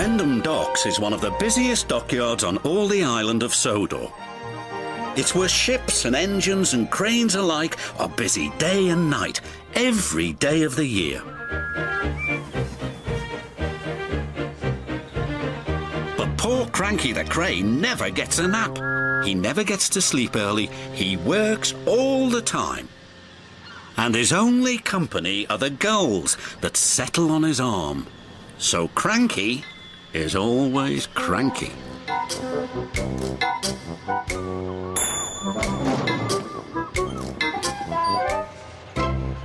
Bendham Docks is one of the busiest dockyards on all the island of Sodor. It's where ships and engines and cranes alike are busy day and night, every day of the year. But poor Cranky the crane never gets a nap. He never gets to sleep early. He works all the time. And his only company are the gulls that settle on his arm. So Cranky is always cranky.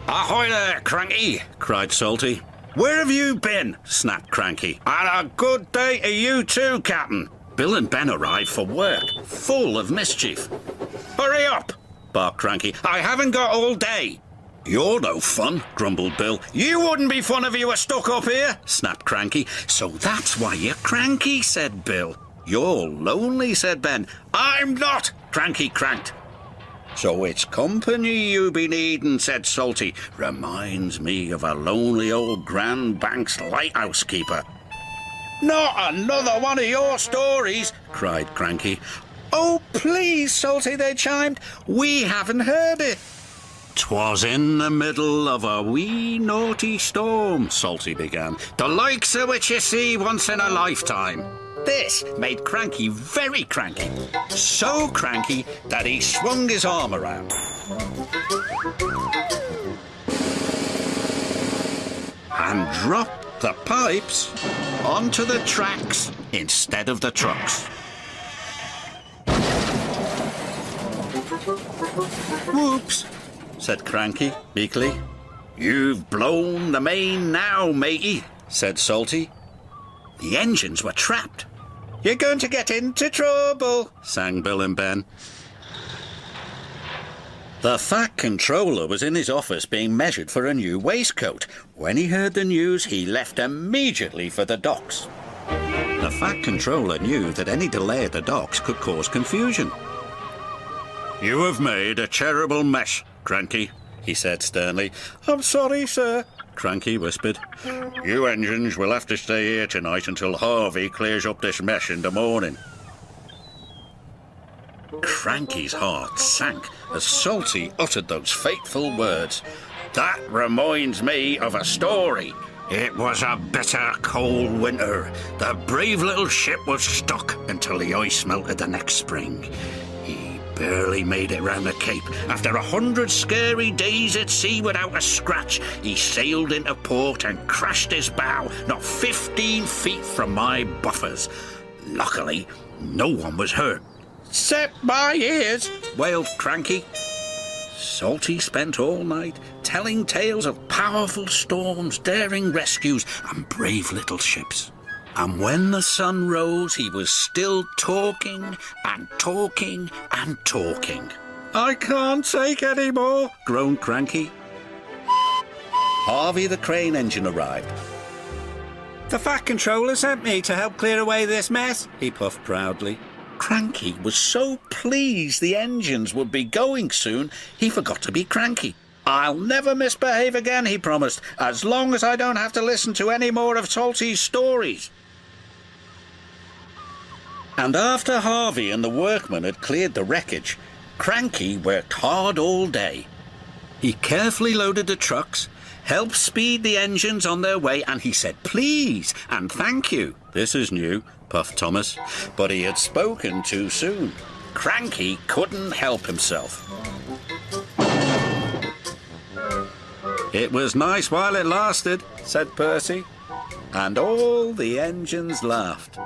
"Ahoy there, Cranky!" cried Salty. "Where have you been?" snapped Cranky. "And a good day to you too, Captain." Bill and Ben arrived for work, full of mischief. "Hurry up!" barked Cranky. "I haven't got all day." "You're no fun," grumbled Bill. "You wouldn't be fun if you were stuck up here," snapped Cranky. "So that's why you're cranky," said Bill. "You're lonely," said Ben. "I'm not," Cranky cranked. "So it's company you be needin'," said Salty. "Reminds me of a lonely old Grand Banks lighthouse keeper." "Not another one of your stories," cried Cranky. "Oh, please, Salty," they chimed. "We haven't heard it." "'Twas in the middle of a wee naughty storm," Salty began, "the likes of which you see once in a lifetime." This made Cranky very cranky, so cranky that he swung his arm around and dropped the pipes onto the tracks instead of the trucks. "Whoops," said Cranky meekly. "You've blown the main now, matey," said Salty. The engines were trapped. "You're going to get into trouble," sang Bill and Ben. The Fat Controller was in his office being measured for a new waistcoat. When he heard the news, he left immediately for the docks. The Fat Controller knew that any delay at the docks could cause confusion. "You have made a terrible mess, Cranky," he said sternly. "I'm sorry, sir," Cranky whispered. "You engines will have to stay here tonight until Harvey clears up this mess in the morning." Cranky's heart sank as Salty uttered those fateful words. "That reminds me of a story. It was a bitter cold winter. The brave little ship was stuck until the ice melted the next spring. He barely made it round the Cape. After 100 scary days at sea without a scratch, he sailed into port and crashed his bow not 15 feet from my buffers. Luckily, no one was hurt." "Except my ears," wailed Cranky. Salty spent all night telling tales of powerful storms, daring rescues, and brave little ships. And when the sun rose, he was still talking and talking and talking. "I can't take any more," groaned Cranky. Harvey the crane engine arrived. "The Fat Controller sent me to help clear away this mess," he puffed proudly. Cranky was so pleased the engines would be going soon, he forgot to be cranky. "I'll never misbehave again," he promised, "as long as I don't have to listen to any more of Salty's stories." And after Harvey and the workmen had cleared the wreckage, Cranky worked hard all day. He carefully loaded the trucks, helped speed the engines on their way, and he said please and thank you. "This is new," puffed Thomas, but he had spoken too soon. Cranky couldn't help himself. "It was nice while it lasted," said Percy, and all the engines laughed.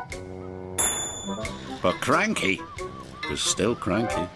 But Cranky was still cranky.